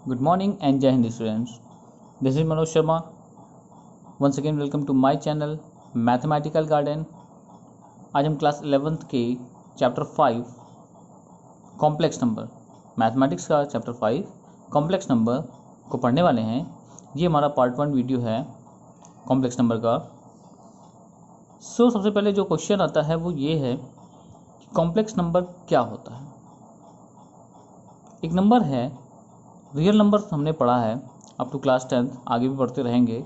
Good morning and Jai Hind students. This is Manoj Sharma. Once again welcome to my channel Mathematical Garden. आज हम class 11th के chapter 5 complex number mathematics का chapter 5 complex number को पढ़ने वाले हैं। ये हमारा पार्ट 1 वीडियो है कॉम्प्लेक्स नंबर का। सबसे पहले जो क्वेश्चन आता है वो ये है कि कॉम्प्लेक्स नंबर क्या होता है। एक नंबर है, रियल नंबर हमने पढ़ा है अप टू क्लास 10th, आगे भी पढ़ते रहेंगे।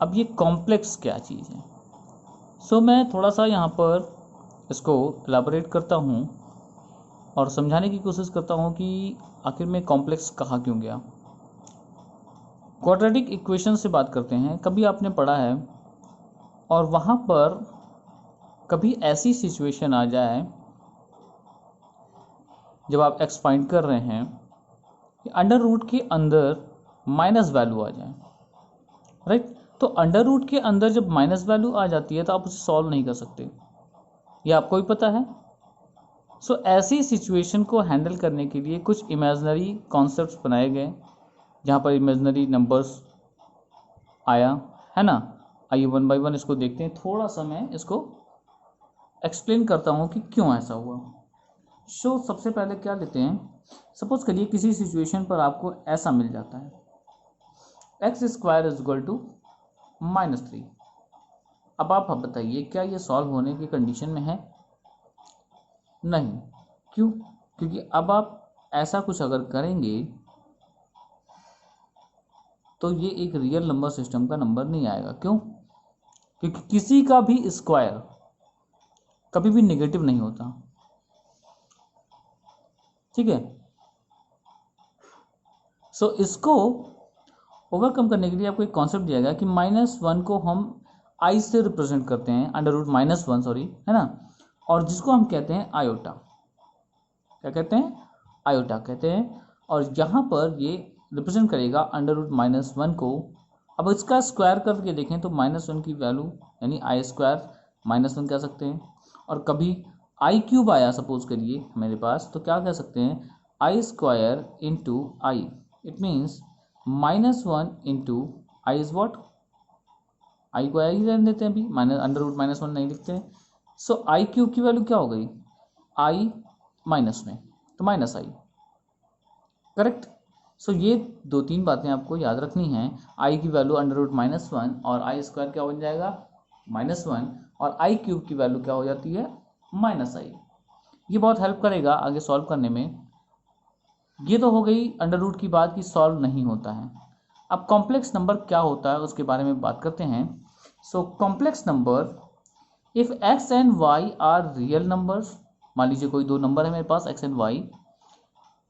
अब ये कॉम्प्लेक्स क्या चीज़ है। मैं थोड़ा सा यहाँ पर इसको एलाबोरेट करता हूँ और समझाने की कोशिश करता हूँ कि आखिर में कॉम्प्लेक्स कहा क्यों गया। क्वाड्रेटिक इक्वेशन से बात करते हैं, कभी आपने पढ़ा है और वहाँ पर कभी ऐसी सिचुएशन आ जाए जब आप एक्स फाइंड कर रहे हैं कि अंडर रूट के अंदर माइनस वैल्यू आ जाए, राइट। तो अंडर रूट के अंदर जब माइनस वैल्यू आ जाती है तो आप उसे सॉल्व नहीं कर सकते, ये आपको भी पता है। ऐसी सिचुएशन को हैंडल करने के लिए कुछ इमेजिनरी कॉन्सेप्ट्स बनाए गए, जहाँ पर इमेजिनरी नंबर्स आया है ना। आइए वन बाय वन इसको देखते हैं। थोड़ा सा मैं इसको एक्सप्लेन करता हूँ कि क्यों ऐसा हुआ। सबसे पहले क्या लेते हैं, सपोज करिए किसी सिचुएशन पर आपको ऐसा मिल जाता है x square is equal to -3। अब आप बताइए क्या ये सॉल्व होने की कंडीशन में है? नहीं। क्यों? क्योंकि अब आप ऐसा कुछ अगर करेंगे तो ये एक रियल नंबर सिस्टम का नंबर नहीं आएगा। क्यों? क्योंकि किसी का भी स्क्वायर कभी भी नेगेटिव नहीं होता, ठीक है। इसको ओवरकम करने के लिए आपको एक कॉन्सेप्ट दिया गया कि -1 को हम आई से रिप्रेजेंट करते हैं, अंडर रूट -1 सॉरी, है ना। और जिसको हम कहते हैं आयोटा। क्या कहते हैं? आयोटा कहते हैं। और यहाँ पर ये रिप्रेजेंट करेगा अंडर रूट -1 को। अब इसका स्क्वायर करके देखें तो -1 की वैल्यू यानी आई स्क्वायर -1 कह सकते हैं। और कभी आई क्यूब आया सपोज करिए मेरे पास, तो क्या कह सकते हैं? I square into i, it means -1 into i is what, i को आई रहने देते हैं अभी, अंडर रूट -1 नहीं लिखते हैं। आई क्यूब की वैल्यू क्या हो गई? आई माइनस में, तो माइनस आई, करेक्ट। ये 2-3 बातें आपको याद रखनी हैं। आई की वैल्यू अंडर रूट -1 और आई स्क्वायर क्या बन जाएगा? -1, और आई क्यूब की वैल्यू क्या हो जाती है? -आई। ये बहुत हेल्प करेगा आगे सॉल्व करने में। ये तो हो गई अंडर रूट की बात कि सॉल्व नहीं होता है। अब कॉम्प्लेक्स नंबर क्या होता है उसके बारे में बात करते हैं। Complex number, if x and y are real numbers, मान लीजिए कोई दो नंबर है मेरे पास x and y,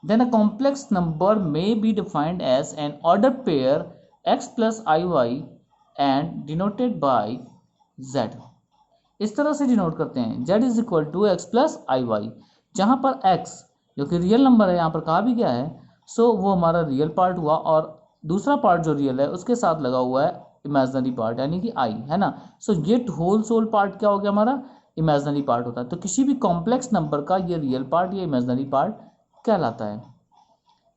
then a complex number may be defined as an order pair x plus i y and denoted by z। इस तरह से डिनोट करते हैं, z is equal to x plus i y, जहाँ पर x जो कि real number है यहाँ पर कहा भी गया है, वो हमारा रियल पार्ट हुआ और दूसरा पार्ट जो रियल है उसके साथ लगा हुआ है इमेजिनरी पार्ट यानी कि i, है ना। ये होल सोल पार्ट क्या हो गया हमारा? इमेजिनरी पार्ट होता है। तो किसी भी कॉम्प्लेक्स नंबर का ये रियल पार्ट या इमेजिनरी पार्ट कहलाता है,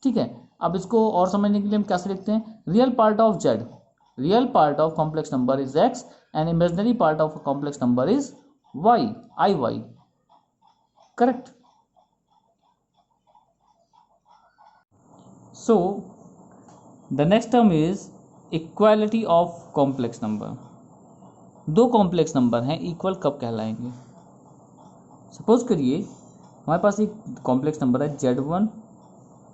ठीक है। अब इसको और समझने के लिए हम कैसे लिखते हैं? Real part of z, real part of complex number is x and imaginary part of complex number is y, I Y, correct. The next term is equality of complex number. दो कॉम्प्लेक्स नंबर हैं, equal कब कहलाएंगे? Suppose करिए हमारे पास एक complex number है z1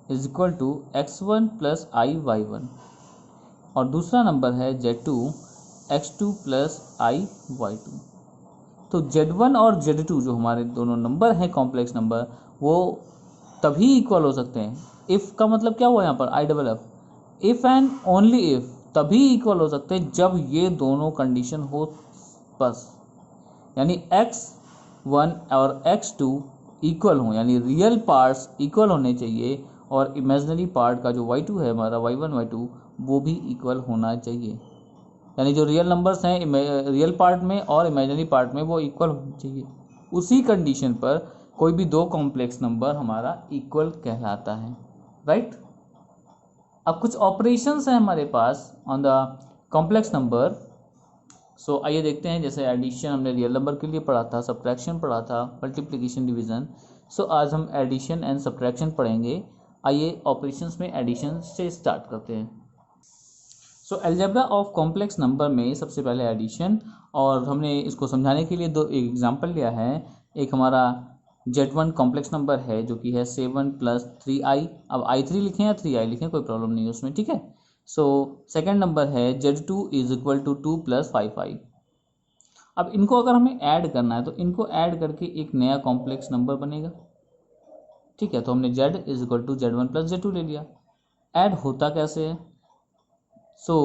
is equal to x1 plus I y1, और दूसरा नंबर है z2 x2 प्लस आई y2। तो z1 और z2 जो हमारे दोनों नंबर हैं कॉम्प्लेक्स नंबर, वो तभी इक्वल हो सकते हैं। इफ़ का मतलब क्या हुआ यहाँ पर? I double F, if and only if, तभी इक्वल हो सकते हैं जब ये दोनों कंडीशन हो बस, यानी x1 और x2 इक्वल हों, यानी रियल पार्ट्स इक्वल होने चाहिए और इमेजिनरी पार्ट का जो y2 है हमारा y1 y2 वो भी इक्वल होना चाहिए। यानी जो रियल नंबर्स हैं रियल पार्ट में और इमेजिनरी पार्ट में वो इक्वल होने चाहिए। उसी कंडीशन पर कोई भी दो कॉम्प्लेक्स नंबर हमारा इक्वल कहलाता है, राइट। अब कुछ ऑपरेशंस हैं हमारे पास on the complex number. So आइए देखते हैं, जैसे एडिशन हमने रियल नंबर के लिए पढ़ा था, सब्ट्रैक्शन पढ़ा था, मल्टीप्लिकेशन, डिवीज़न। सो आज हम एडिशन एंड सब्ट्रैक्शन पढ़ेंगे। आइए ऑपरेशंस में एडिशन से स्टार्ट करते हैं। सो अलजेब्रा ऑफ कॉम्प्लेक्स नंबर में सबसे पहले एडिशन, और हमने इसको समझाने के लिए दो एग्जांपल लिया है। एक हमारा Z1 कॉम्प्लेक्स नंबर है जो कि है 7 + 3i। अब i3 लिखें या 3i लिखें कोई प्रॉब्लम नहीं है उसमें, ठीक है। सो सेकेंड नंबर है Z2 = 2 + 5i। अब इनको अगर हमें ऐड करना है तो इनको ऐड करके एक नया कॉम्प्लेक्स नंबर बनेगा, ठीक है। तो हमने Z = Z1 + Z2 ले लिया। ऐड होता कैसे है? सो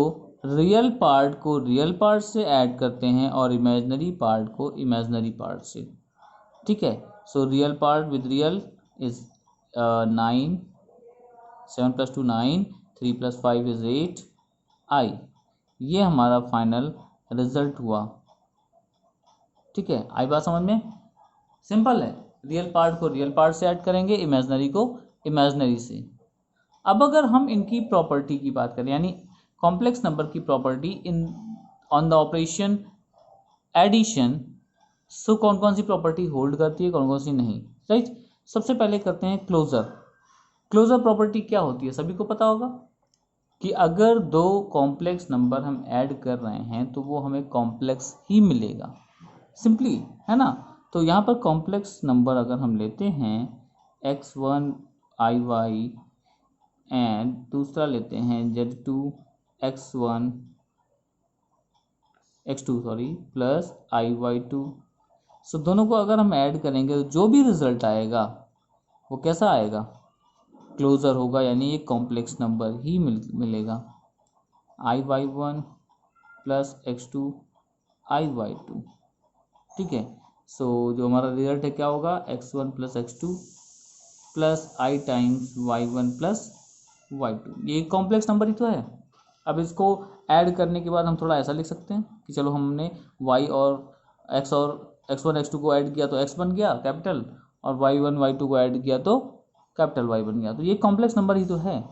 रियल पार्ट को रियल पार्ट से ऐड करते हैं और इमेजनरी पार्ट को इमेजनरी पार्ट से, ठीक है। So real part with real is 9, 7 + 2 9, 3 + 5 is 8 i। ये हमारा फाइनल रिजल्ट हुआ, ठीक है। आई बात समझ में? सिंपल है, रियल पार्ट को रियल पार्ट से ऐड करेंगे, इमेजनरी को इमेजनरी से। अब अगर हम इनकी प्रॉपर्टी की बात करें, यानी कॉम्प्लेक्स नंबर की property in on the operation addition, so कौन कौन सी प्रॉपर्टी होल्ड करती है, कौन कौन सी नहीं, राइट। सबसे पहले करते हैं क्लोजर। क्लोजर प्रॉपर्टी क्या होती है सभी को पता होगा कि अगर दो कॉम्प्लेक्स नंबर हम ऐड कर रहे हैं तो वो हमें कॉम्प्लेक्स ही मिलेगा, सिंपली, है ना। तो यहाँ पर कॉम्प्लेक्स नंबर अगर हम लेते हैं x1 iy एंड दूसरा लेते हैं Z2 x1 x2 plus iy2। सो दोनों को अगर हम ऐड करेंगे तो जो भी रिजल्ट आएगा वो कैसा आएगा? क्लोजर होगा, यानी एक कॉम्प्लेक्स नंबर ही मिलेगा। iy1 प्लस x2 iy2, ठीक है। सो जो हमारा रिजल्ट है क्या होगा? x1 + x2 plus i times y1 + y2। ये कॉम्प्लेक्स नंबर ही तो है। अब इसको ऐड करने के बाद हम थोड़ा ऐसा लिख सकते हैं कि चलो हमने y और x1 x2 को ऐड किया तो x बन गया कैपिटल, और y1 y2 को ऐड किया तो कैपिटल y बन गया। तो ये कॉम्प्लेक्स नंबर ही तो है।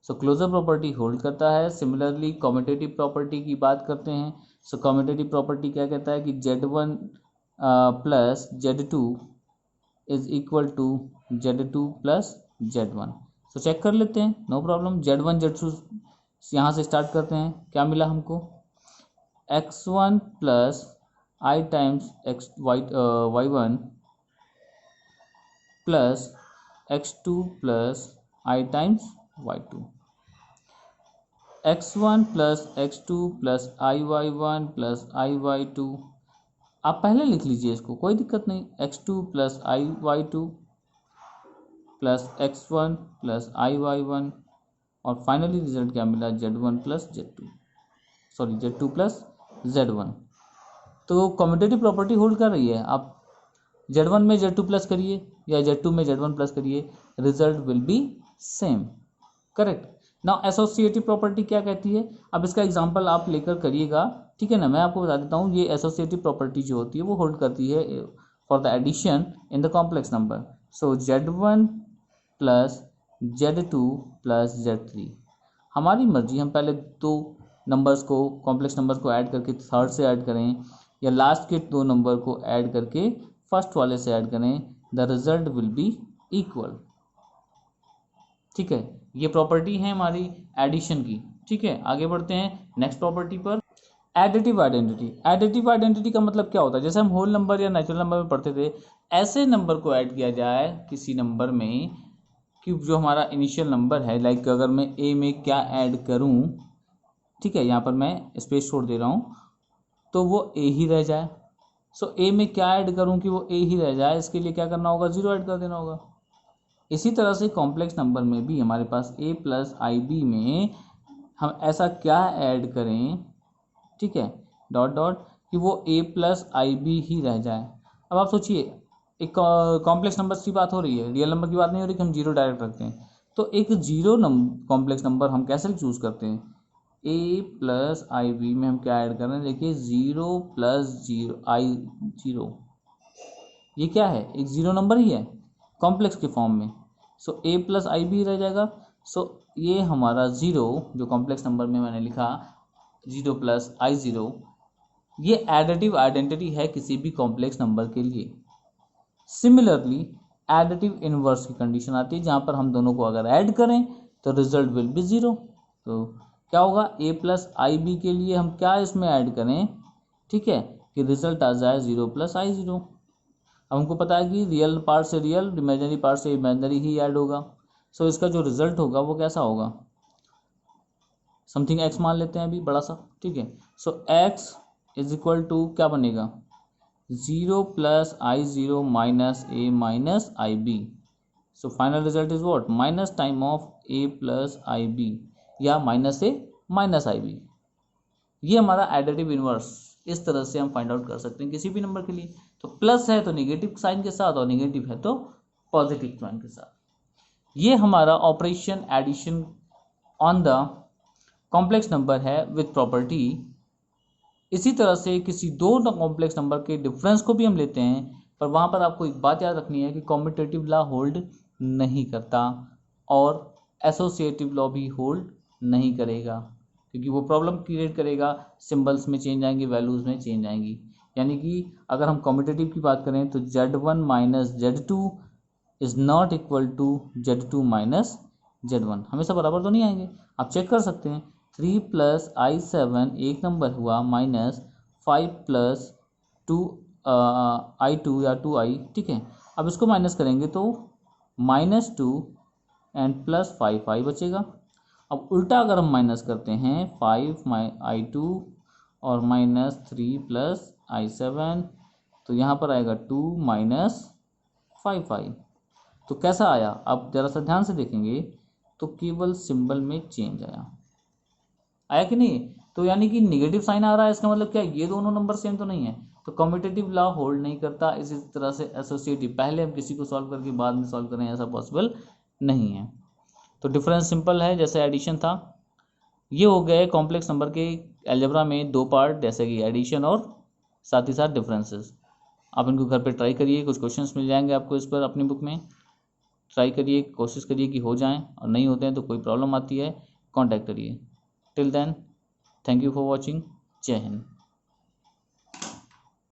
सो क्लोजर प्रॉपर्टी होल्ड करता है। सिमिलरली कॉम्यूटेटिव प्रॉपर्टी की बात करते हैं। सो कॉम्यूटेटिव प्रॉपर्टी क्या कहता है कि Z1 plus Z2 is equal to Z2 + Z1। So check कर लेते हैं, नो प्रॉब्लम। Z1 Z2 यहाँ से स्टार्ट करते हैं। क्या मिला हमको? x1 plus i times y1 plus x2 plus i times y2। x1 plus x2 plus iy1 plus iy2। आप पहले लिख लीजिए इसको, कोई दिक्कत नहीं। x2 plus iy2 plus x1 plus iy1, और फाइनली रिजल्ट क्या मिला? Z1 plus Z2 plus Z1। तो कम्यूटेटिव प्रॉपर्टी होल्ड कर रही है। आप Z1 में Z2 प्लस करिए या Z2 में Z1 प्लस करिए, result will be same, correct. Now associative property क्या कहती है? अब इसका एग्जांपल आप लेकर करिएगा, ठीक है ना। मैं आपको बता देता हूँ, ये एसोसिएटिव प्रॉपर्टी जो होती है वो होल्ड करती है for the addition in the complex number. So Z1 plus Z2 plus Z3। हमारी मर्जी, हम पहले दो नंबर्स को, कॉम्प्लेक्स नंबर्स को ऐड करके थर्ड से ऐड करें, या लास्ट के दो नंबर को ऐड करके फर्स्ट वाले से ऐड करें, the result will be equal, ठीक है। ये प्रॉपर्टी है हमारी एडिशन की, ठीक है। आगे बढ़ते हैं नेक्स्ट प्रॉपर्टी पर। Additive identity. एडिटिव आइडेंटिटी का मतलब क्या होता है? जैसे हम होल नंबर या नेचुरल नंबर में पढ़ते थे, ऐसे नंबर को ऐड किया जाए किसी नंबर में कि जो हमारा इनिशियल नंबर है, लाइक अगर मैं ए में क्या ऐड करूं, ठीक है, यहाँ पर मैं स्पेस छोड़ दे रहा हूँ, तो वो ए ही रह जाए। सो ए में क्या ऐड करूं कि वो ए ही रह जाए, इसके लिए क्या करना होगा? 0 ऐड कर देना होगा। इसी तरह से कॉम्प्लेक्स नंबर में भी हमारे पास a प्लस आई बी में हम ऐसा क्या ऐड करें, ठीक है, डॉट डॉट, कि वो a प्लस आई बी ही रह जाए। अब आप सोचिए, एक कॉम्प्लेक्स नंबर की बात हो रही है, रियल नंबर की बात नहीं हो रही कि हम 0 डायरेक्ट रखते हैं। तो एक 0 कॉम्प्लेक्स नंबर हम कैसे चूज करते हैं? a प्लस आई बी में हम क्या ऐड कर रहे हैं? देखिए 0 + 0 आई 0, ये क्या है? एक 0 नंबर ही है कॉम्प्लेक्स के फॉर्म में। सो a प्लस आई बी रह जाएगा। सो ये हमारा 0 जो कॉम्प्लेक्स नंबर में मैंने लिखा 0 प्लस I0, ये एडिटिव आइडेंटिटी है किसी भी कॉम्प्लेक्स नंबर के लिए। सिमिलरली एडिटिव इनवर्स की कंडीशन आती है जहाँ पर हम दोनों को अगर ऐड करें तो रिजल्ट विल बी 0। तो क्या होगा, a प्लस आई बी के लिए हम क्या इसमें ऐड करें, ठीक है, कि रिजल्ट आ जाए 0 प्लस I0। अब हमको पता है कि रियल पार्ट से रियल, इमेजिनरी पार्ट से इमेजिनरी ही ऐड होगा। सो इसका जो रिजल्ट होगा वो कैसा होगा, समथिंग x मान लेते हैं अभी बड़ा सा, ठीक है। So x is equal to क्या बनेगा, 0 plus I0 minus a minus i b. So final result is what, minus time of a plus i b या minus a minus i b. ये हमारा एडिटिव इनवर्स, इस तरह से हम find out कर सकते हैं किसी भी नंबर के लिए। तो प्लस है तो नेगेटिव साइन के साथ और नेगेटिव है तो पॉजिटिव साइन के साथ। ये हमारा operation addition on the complex number है विथ प्रॉपर्टी। इसी तरह से किसी दो कॉम्प्लेक्स नंबर के डिफरेंस को भी हम लेते हैं, पर वहाँ पर आपको एक बात याद रखनी है कि कॉम्यूटेटिव लॉ होल्ड नहीं करता और एसोसिएटिव लॉ भी होल्ड नहीं करेगा, क्योंकि वो प्रॉब्लम क्रिएट करेगा, सिंबल्स में चेंज आएंगी, वैल्यूज़ में चेंज आएंगी। यानी कि अगर हम कॉम्यूटेटिव की बात करें तो Z1 minus Z2 is not equal to Z2 minus Z1, हमेशा बराबर तो नहीं आएंगे। आप चेक कर सकते हैं, 3 प्लस I7 एक नंबर हुआ माइनस 5 प्लस 2 I2 या 2I, ठीक है। अब इसको माइनस करेंगे तो -2 एंड प्लस 5I बचेगा। अब उल्टा अगर हम माइनस करते हैं 5 I2 और -3 प्लस I7, तो यहाँ पर आएगा 2 माइनस 5I। तो कैसा आया, आप ज़रा सा ध्यान से देखेंगे तो केवल सिंबल में चेंज आया कि नहीं। तो यानी कि नेगेटिव साइन आ रहा है, इसका मतलब क्या, ये दोनों नंबर सेम तो नहीं है। तो कम्यूटेटिव लॉ होल्ड नहीं करता। इसी तरह से एसोसिएटिव, पहले हम किसी को सॉल्व करके बाद में सॉल्व करें, ऐसा पॉसिबल नहीं है। तो डिफरेंस सिंपल है, जैसे एडिशन था। ये हो गए कॉम्प्लेक्स नंबर के अलजेब्रा में दो पार्ट, जैसे कि एडिशन और साथ ही साथ डिफरेंसेस। आप इनको घर पे ट्राई करिए, कुछ क्वेश्चंस मिल जाएंगे आपको इस पर अपनी बुक में। ट्राई करिए, कोशिश करिए कि हो जाएं, और नहीं होते हैं तो कोई प्रॉब्लम आती है कांटेक्ट करिए। Till then, thank you for watching. जय हिंद।